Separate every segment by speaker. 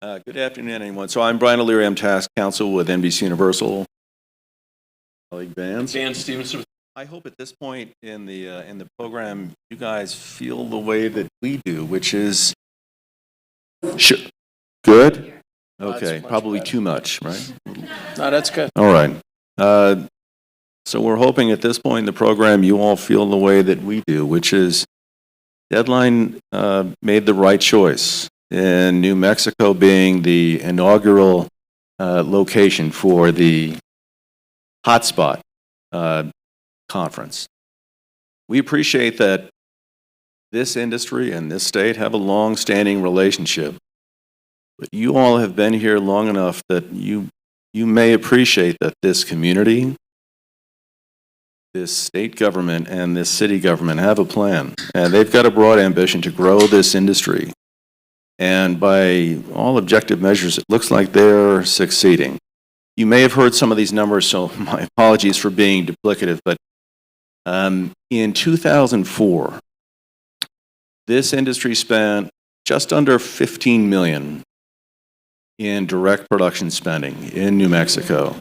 Speaker 1: Good afternoon, everyone. So I'm Brian O'Leary. I'm task counsel with NBC Universal. Colleague Vance.
Speaker 2: Dan Stevenson.
Speaker 1: I hope at this point in the program, you guys feel the way that we do, which is good. Okay, probably too much, right?
Speaker 2: No, that's good.
Speaker 1: All right. So we're hoping at this point in the program, you all feel the way that we do, which is Deadline made the right choice in New Mexico being the inaugural location for the hotspot conference. We appreciate that this industry and this state have a long-standing relationship, but you all have been here long enough that you may appreciate that this community, this state government, and this city government have a plan, and they've got a broad ambition to grow this industry. And by all objective measures, it looks like they're succeeding. You may have heard some of these numbers, so my apologies for being duplicative, but in 2004, this industry spent just under $15 million in direct production spending in New Mexico.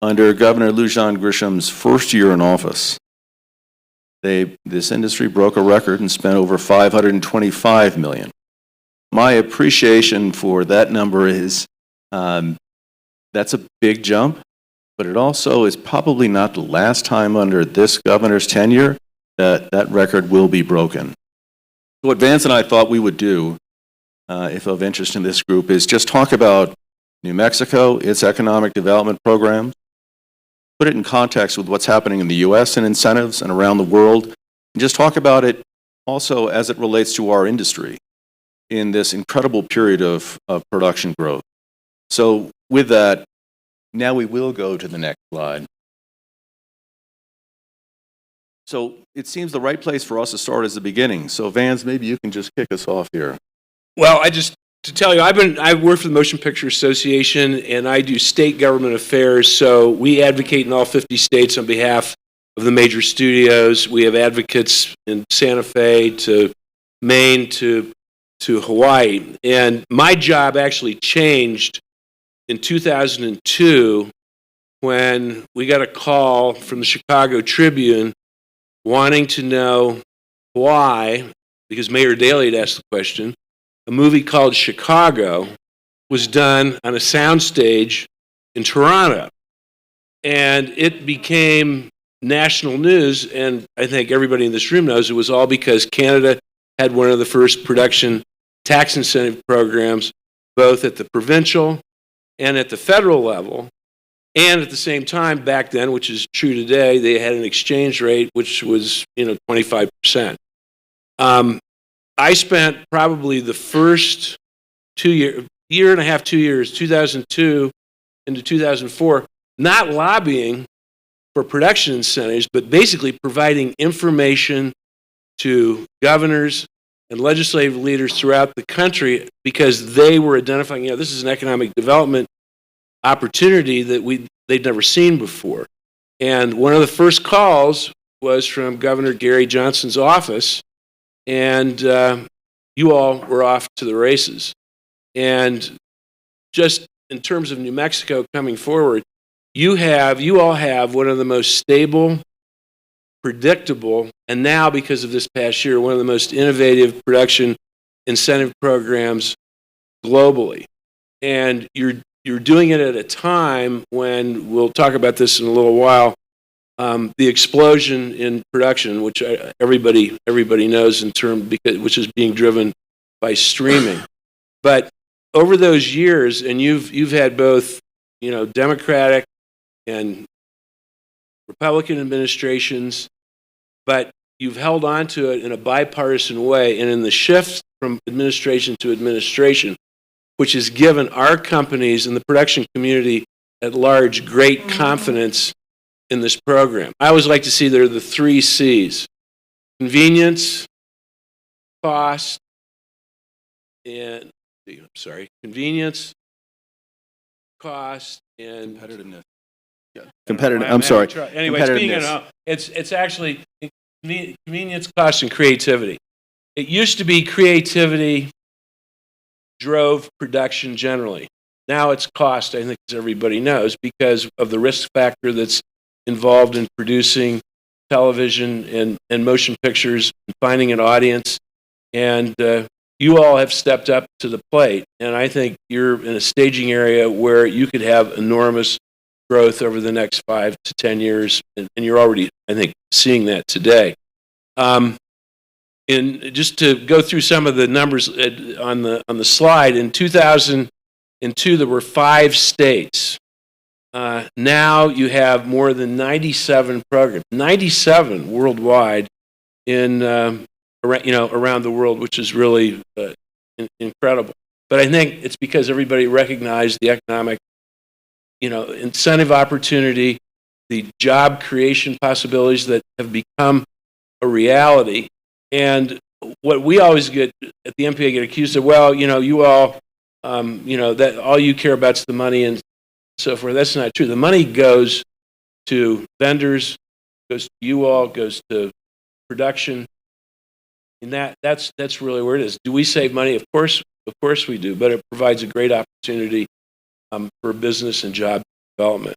Speaker 1: Under Governor Lou Jean Grisham's first year in office, this industry broke a record and spent over $525 million. My appreciation for that number is that's a big jump, but it also is probably not the last time under this governor's tenure that that record will be broken. So what Vance and I thought we would do, if of interest in this group, is just talk about New Mexico, its economic development programs, put it in context with what's happening in the U.S. and incentives and around the world, and just talk about it also as it relates to our industry in this incredible period of production growth. So with that, now we will go to the next slide. So it seems the right place for us to start is the beginning. So Vance, maybe you can just kick us off here.
Speaker 2: Well, to tell you, I work for the Motion Picture Association, and I do state government affairs, so we advocate in all 50 states on behalf of the major studios. We have advocates in Santa Fe to Maine to Hawaii. And my job actually changed in 2002 when we got a call from the Chicago Tribune wanting to know why, because Mayor Daley had asked the question, a movie called Chicago was done on a soundstage in Toronto. And it became national news, and I think everybody in this room knows it was all because Canada had one of the first production tax incentive programs, both at the provincial and at the federal level. And at the same time, back then, which is true today, they had an exchange rate which was 25%. I spent probably the first year and a half, 2 years, 2002 into 2004, not lobbying for production incentives, but basically providing information to governors and legislative leaders throughout the country because they were identifying, this is an economic development opportunity that they'd never seen before. And one of the first calls was from Governor Gary Johnson's office, and you all were off to the races. And just in terms of New Mexico coming forward, you all have one of the most stable, predictable, and now because of this past year, one of the most innovative production incentive programs globally. And you're doing it at a time when, we'll talk about this in a little while, the explosion in production, which everybody knows which is being driven by streaming. But over those years, and you've had both, Democratic and Republican administrations, but you've held on to it in a bipartisan way, and in the shift from administration to administration, which has given our companies and the production community at large great confidence in this program. I always like to see there are the 3 C's: convenience, cost, and convenience, cost, and
Speaker 1: Competitiveness.
Speaker 2: Anyway, it's actually convenience, cost, and creativity. It used to be creativity drove production generally. Now it's cost, I think, as everybody knows, because of the risk factor that's involved in producing television and motion pictures and finding an audience. And you all have stepped up to the plate. And I think you're in a staging area where you could have enormous growth over the next 5 to 10 years. And you're already, I think, seeing that today. And just to go through some of the numbers on the slide, in 2002, there were 5 states. Now you have more than 97 programs, 97 worldwide around the world, which is really incredible. But I think it's because everybody recognized the economic, incentive opportunity, the job creation possibilities that have become a reality. And what we always get at the MPA get accused of, well, you all, that all you care about is the money and so forth. That's not true. The money goes to vendors, goes to you all, goes to production. And that's really where it is. Do we save money? Of course we do, but it provides a great opportunity for business and job development.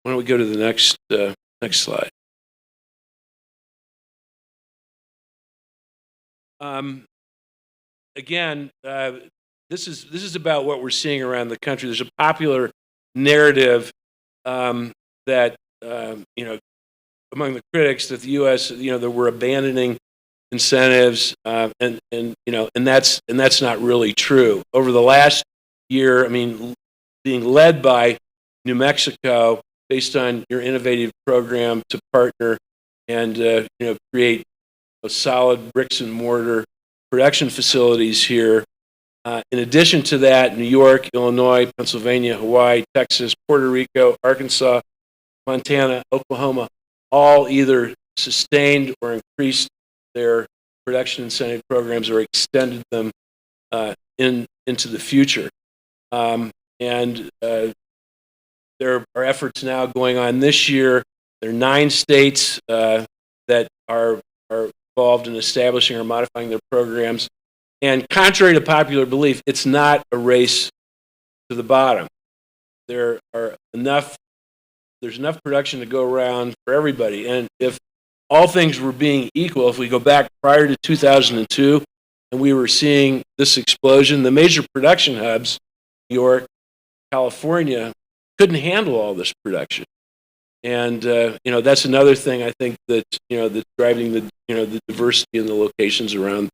Speaker 2: Why don't we go to the next slide? Again, this is about what we're seeing around the country. There's a popular narrative that among the critics that the U.S. that we're abandoning incentives, and that's not really true. Over the last year, being led by New Mexico, based on your innovative program to partner and create a solid bricks and mortar production facilities here. In addition to that, New York, Illinois, Pennsylvania, Hawaii, Texas, Puerto Rico, Arkansas, Montana, Oklahoma, all either sustained or increased their production incentive programs or extended them into the future. And there are efforts now going on this year. There are 9 states that are involved in establishing or modifying their programs. And contrary to popular belief, it's not a race to the bottom. There's enough production to go around for everybody. And if all things were being equal, if we go back prior to 2002 and we were seeing this explosion, the major production hubs, New York, California, couldn't handle all this production. And that's another thing I think that's driving the diversity in the locations around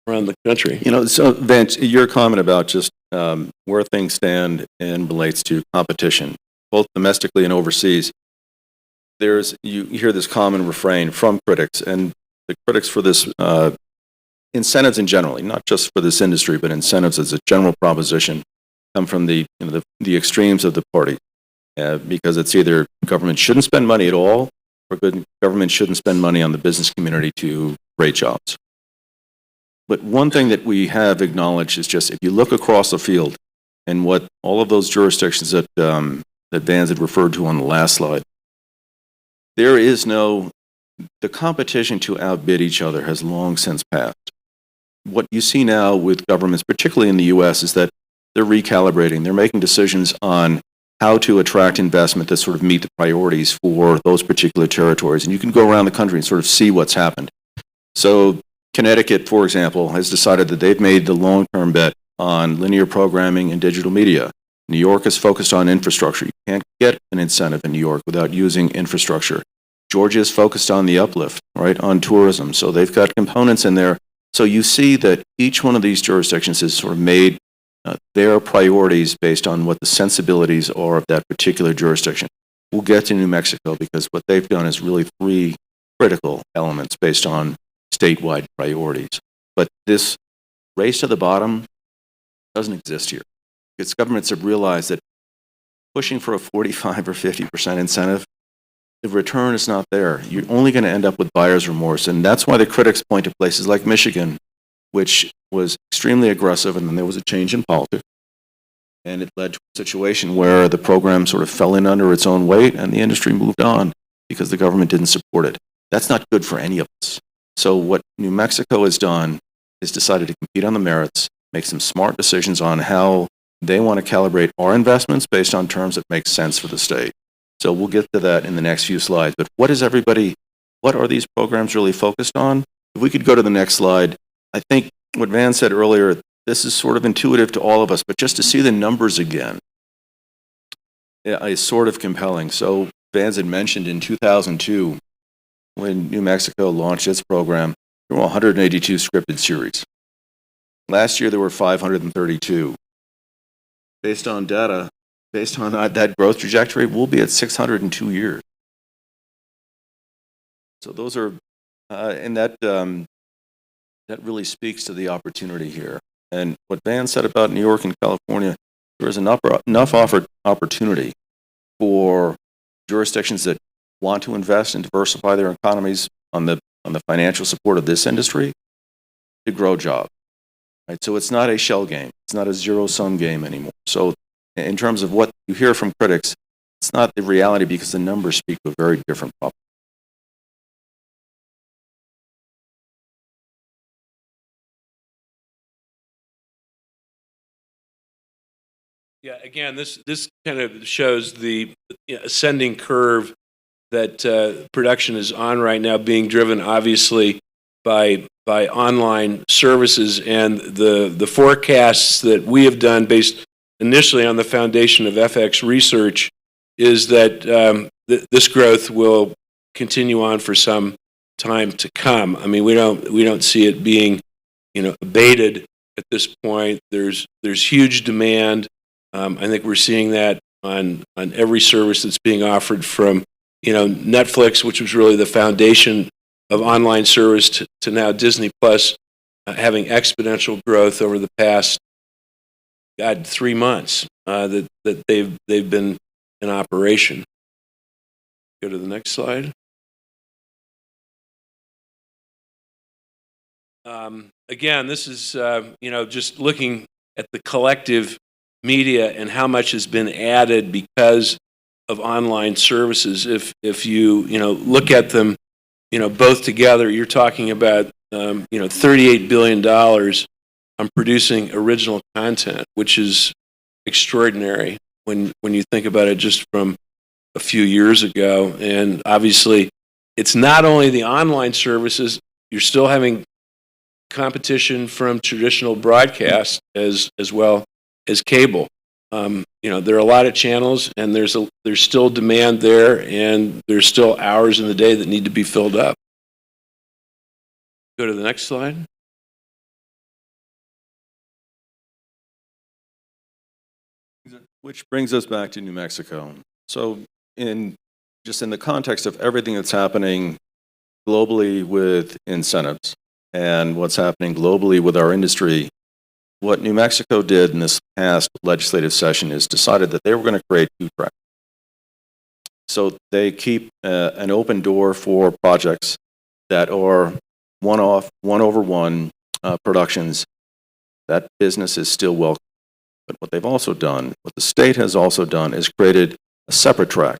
Speaker 2: the country.
Speaker 1: So Vance, your comment about just where things stand and relates to competition, both domestically and overseas. You hear this common refrain from critics, and the critics for this incentives in general, not just for this industry, but incentives as a general proposition, come from the extremes of the party, because it's either government shouldn't spend money at all, or government shouldn't spend money on the business community to create jobs. But one thing that we have acknowledged is just if you look across the field and what all of those jurisdictions that Vance had referred to on the last slide, there is the competition to outbid each other has long since passed. What you see now with governments, particularly in the U.S., is that they're recalibrating. They're making decisions on how to attract investment that sort of meet the priorities for those particular territories. And you can go around the country and sort of see what's happened. So Connecticut, for example, has decided that they've made the long-term bet on linear programming and digital media. New York is focused on infrastructure. You can't get an incentive in New York without using infrastructure. Georgia is focused on the uplift, right, on tourism. So they've got components in there. So you see that each one of these jurisdictions has sort of made their priorities based on what the sensibilities are of that particular jurisdiction. We'll get to New Mexico because what they've done is really 3 critical elements based on statewide priorities. But this race to the bottom doesn't exist here. Because governments have realized that pushing for a 45 or 50% incentive, the return is not there. You're only going to end up with buyer's remorse. And that's why the critics point to places like Michigan, which was extremely aggressive, and then there was a change in politics. And it led to a situation where the program sort of fell in under its own weight, and the industry moved on because the government didn't support it. That's not good for any of us. So what New Mexico has done is decided to compete on the merits. make some smart decisions on how they want to calibrate our investments based on terms that make sense for the state. So we'll get to that in the next few slides. But what are these programs really focused on? If we could go to the next slide, I think what Van said earlier, this is sort of intuitive to all of us, but just to see the numbers again is sort of compelling. So Vans had mentioned in 2002, when New Mexico launched its program, there were 182 scripted series. Last year, there were 532. Based on data, based on that growth trajectory, we'll be at 602 years. So those are, and that really speaks to the opportunity here. And what Van said about New York and California, there is enough opportunity for jurisdictions that want to invest and diversify their economies on the financial support of this industry to grow jobs. Right? So it's not a shell game. It's not a zero-sum game anymore. So in terms of what you hear from critics, it's not the reality because the numbers speak to a very different problem.
Speaker 2: Yeah, again, this kind of shows the ascending curve that production is on right now, being driven obviously by online services, and the forecasts that we have done based initially on the foundation of FX research is that this growth will continue on for some time to come. I mean, we don't see it being abated at this point. There's huge demand. I think we're seeing that on every service that's being offered, from Netflix, which was really the foundation of online service, to now Disney Plus, having exponential growth over the past 3 months that they've been in operation. Go to the next slide. Again, this is just looking at the collective media and how much has been added because of online services. If you look at them both together, you're talking about $38 billion on producing original content, which is extraordinary when you think about it just from a few years ago. And obviously, it's not only the online services, you're still having competition from traditional broadcast as well as cable. There are a lot of channels, and there's still demand there, and there's still hours in the day that need to be filled up. Go to the next slide.
Speaker 1: Which brings us back to New Mexico. So in the context of everything that's happening globally with incentives and what's happening globally with our industry, what New Mexico did in this past legislative session is decided that they were going to create 2 tracks. So they keep an open door for projects that are one-off, one-over-one productions. That business is still welcome. But what they've also done, what the state has also done, is created a separate track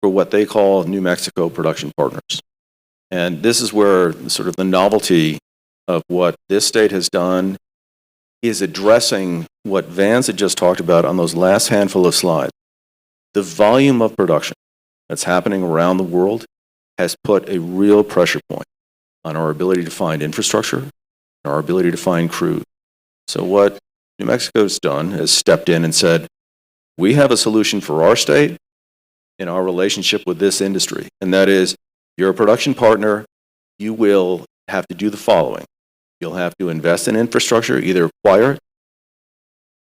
Speaker 1: for what they call New Mexico Production Partners. And this is where sort of the novelty of what this state has done is addressing what Vance had just talked about on those last handful of slides. The volume of production that's happening around the world has put a real pressure point on our ability to find infrastructure and our ability to find crews. So what New Mexico's done is stepped in and said, we have a solution for our state in our relationship with this industry, and that is, you're a production partner, you will have to do the following. You'll have to invest in infrastructure, either acquire it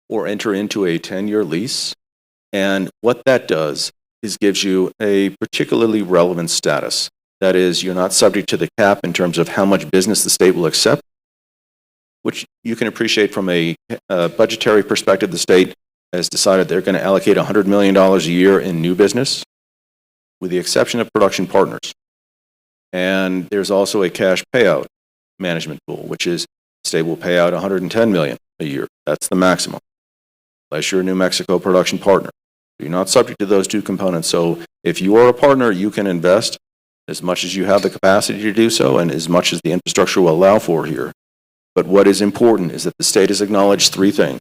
Speaker 1: or enter into a 10-year lease. And what that does is gives you a particularly relevant status. That is, you're not subject to the cap in terms of how much business the state will accept, which you can appreciate from a budgetary perspective. The state has decided they're going to allocate $100 million a year in new business, with the exception of production partners. And there's also a cash payout management tool, which is the state will pay out $110 million a year. That's the maximum, unless you're a New Mexico production partner. You're not subject to those 2 components. So if you are a partner, you can invest as much as you have the capacity to do so and as much as the infrastructure will allow for here. But what is important is that the state has acknowledged three things.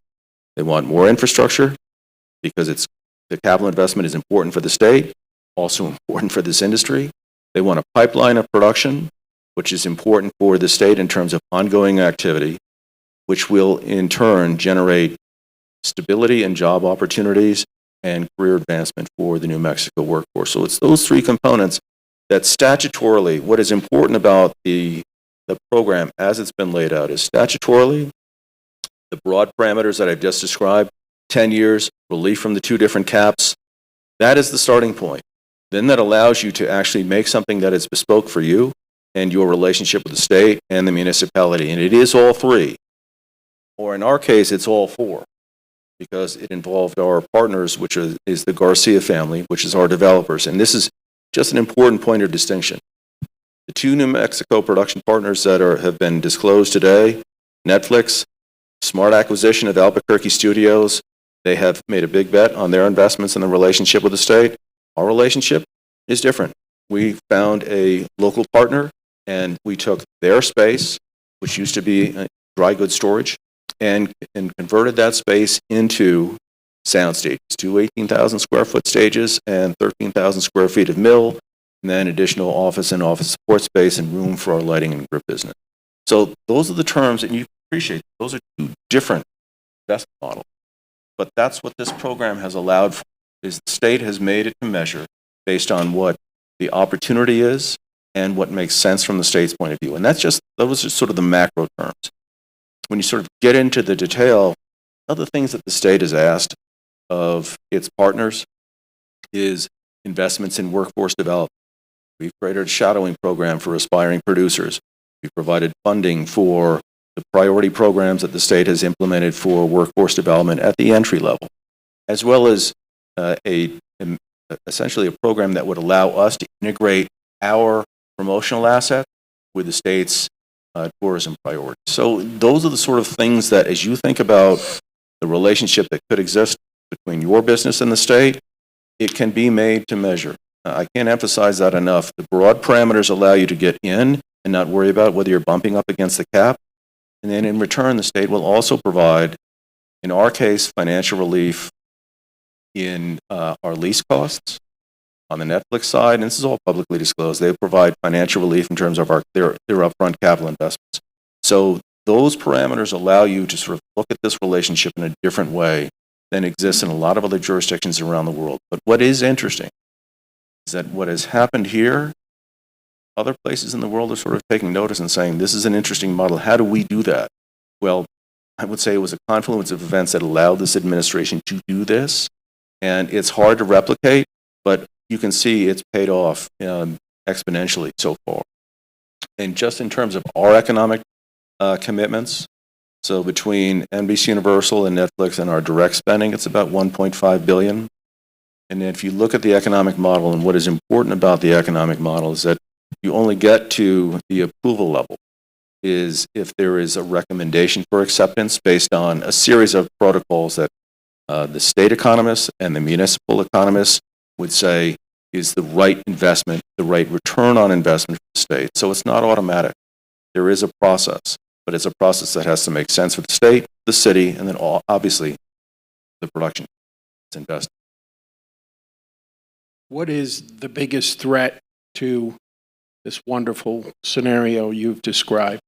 Speaker 1: They want more infrastructure because the capital investment is important for the state, also important for this industry. They want a pipeline of production, which is important for the state in terms of ongoing activity, which will in turn generate stability and job opportunities and career advancement for the New Mexico workforce. So it's those three components that statutorily, what is important about the program as it's been laid out is statutorily, the broad parameters that I've just described, 10 years, relief from the two different caps, that is the starting point. Then that allows you to actually make something that is bespoke for you and your relationship with the state and the municipality. And it is all three. Or in our case, it's all four, because it involved our partners, which is the Garcia family, which is our developers. And this is just an important point of distinction. The two New Mexico production partners that have been disclosed today, Netflix, smart acquisition of Albuquerque Studios, they have made a big bet on their investments in the relationship with the state. Our relationship is different. We found a local partner, and we took their space, which used to be dry goods storage, and converted that space into sound stages, two 18,000 square foot stages and 13,000 square feet of mill, and then additional office and office support space and room for our lighting and grip business. So those are the terms, and you appreciate those are two different investment models. But that's what this program has allowed for, is the state has made it to measure based on what the opportunity is and what makes sense from the state's point of view. And those are sort of the macro terms. When you sort of get into the detail, other things that the state has asked of its partners is investments in workforce development. We've created a shadowing program for aspiring producers. We've provided funding for the priority programs that the state has implemented for workforce development at the entry level, as well as essentially a program that would allow us to integrate our promotional asset with the state's tourism priorities. So those are the sort of things that, as you think about the relationship that could exist between your business and the state, it can be made to measure. I can't emphasize that enough. The broad parameters allow you to get in and not worry about whether you're bumping up against the cap. And then in return, the state will also provide, in our case, financial relief in our lease costs. On the Netflix side, and this is all publicly disclosed, they provide financial relief in terms of their upfront capital investments. So those parameters allow you to sort of look at this relationship in a different way than exists in a lot of other jurisdictions around the world. But what is interesting is that what has happened here, other places in the world are sort of taking notice and saying, this is an interesting model. How do we do that? Well, I would say it was a confluence of events that allowed this administration to do this. And it's hard to replicate, but you can see it's paid off exponentially so far. And just in terms of our economic commitments, so between NBC Universal and Netflix and our direct spending, it's about $1.5 billion. And if you look at the economic model, and what is important about the economic model is that you only get to the approval level is if there is a recommendation for acceptance based on a series of protocols that the state economists and the municipal economists would say is the right investment, the right return on investment for the state. So it's not automatic. There is a process, but it's a process that has to make sense for the state, the city, and then obviously the production that's invested.
Speaker 3: What is the biggest threat to this wonderful scenario you've described?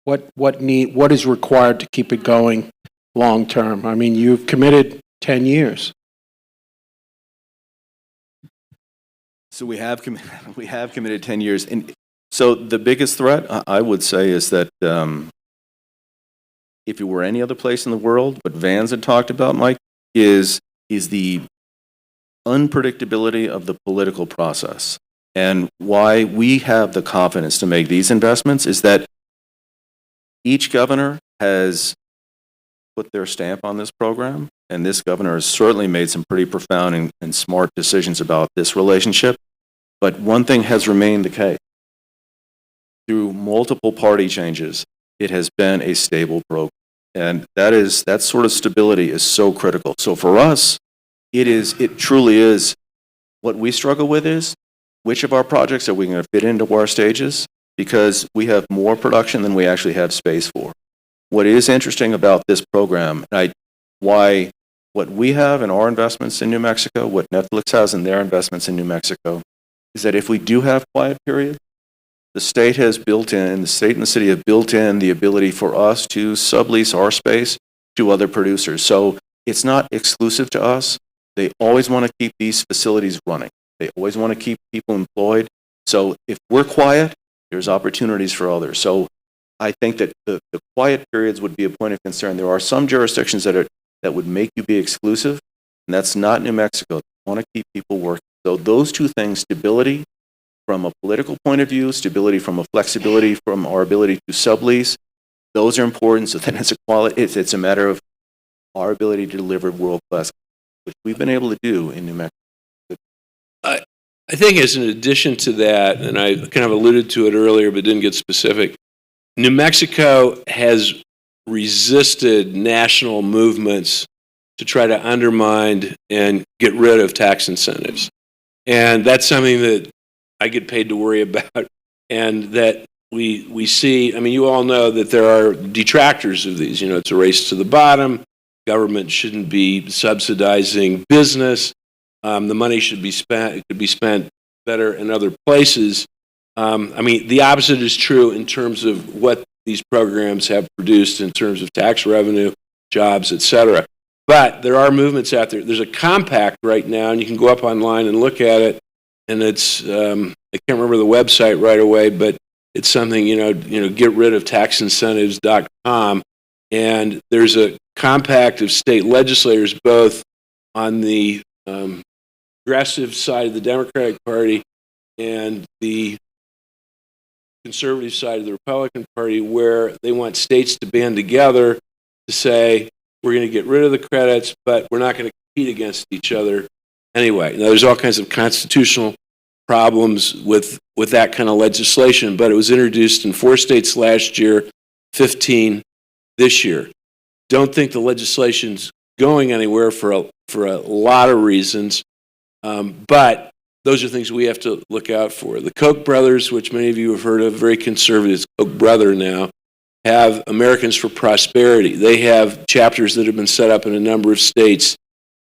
Speaker 3: What is required to keep it going long term? I mean, you've committed 10 years.
Speaker 1: So we have committed 10 years. And so the biggest threat, I would say, is that if it were any other place in the world, what Vans had talked about, Mike, is the unpredictability of the political process. And why we have the confidence to make these investments is that each governor has put their stamp on this program, and this governor has certainly made some pretty profound and smart decisions about this relationship. But one thing has remained the case. Through multiple party changes, it has been a stable program. And that sort of stability is so critical. So for us, it truly is, what we struggle with is, which of our projects are we going to fit into our stages? Because we have more production than we actually have space for. what is interesting about this program, and why what we have in our investments in New Mexico, what Netflix has in their investments in New Mexico, is that if we do have quiet period, the state and the city have built in the ability for us to sublease our space to other producers. So it's not exclusive to us. They always want to keep these facilities running. They always want to keep people employed. So if we're quiet, there's opportunities for others. So I think that the quiet periods would be a point of concern. There are some jurisdictions that would make you be exclusive, and that's not New Mexico. They want to keep people working. So those two things, stability from a political point of view, stability from a flexibility from our ability to sublease, those are important. So then it's a matter of our ability to deliver world-class, which we've been able to do in New Mexico.
Speaker 2: I think as an addition to that, and I kind of alluded to it earlier but didn't get specific, New Mexico has resisted national movements to try to undermine and get rid of tax incentives. And that's something that I get paid to worry about, and that we see. I mean, you all know that there are detractors of these. You know, it's a race to the bottom. Government shouldn't be subsidizing business. The money should be spent. It could be spent better in other places. I mean, the opposite is true in terms of what these programs have produced in terms of tax revenue, jobs, et cetera. But there are movements out there. There's a compact right now, and you can go up online and look at it. And it's I can't remember the website right away, but it's something get rid of taxincentives.com. And there's a compact of state legislators, both on the progressive side of the Democratic Party and the conservative side of the Republican Party, where they want states to band together to say, we're going to get rid of the credits, but we're not going to compete against each other anyway. Now, there's all kinds of constitutional problems with that kind of legislation, but it was introduced in 4 states last year, 15 this year. Don't think the legislation's going anywhere for a lot of reasons, but those are things we have to look out for. The Koch brothers, which many of you have heard of, very conservative, Koch brother now, have Americans for Prosperity. They have chapters that have been set up in a number of states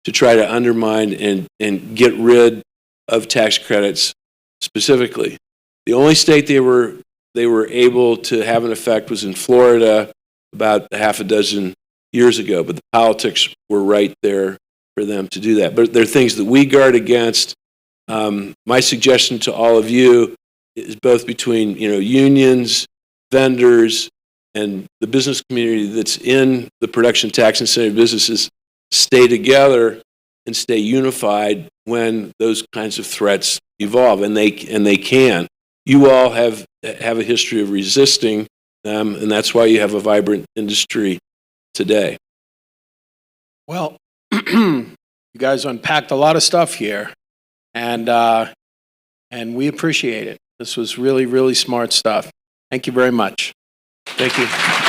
Speaker 2: to try to undermine and get rid of tax credits specifically. The only state they were able to have an effect was in Florida about a half a dozen years ago, but the politics were right there for them to do that. But there are things that we guard against. My suggestion to all of you is both between unions, vendors, and the business community that's in the production tax incentive businesses, stay together and stay unified when those kinds of threats evolve, and they can. You all have a history of resisting them, and that's why you have a vibrant industry today.
Speaker 3: Well, you guys unpacked a lot of stuff here, and we appreciate it. This was really, really smart stuff. Thank you very much.
Speaker 2: Thank you.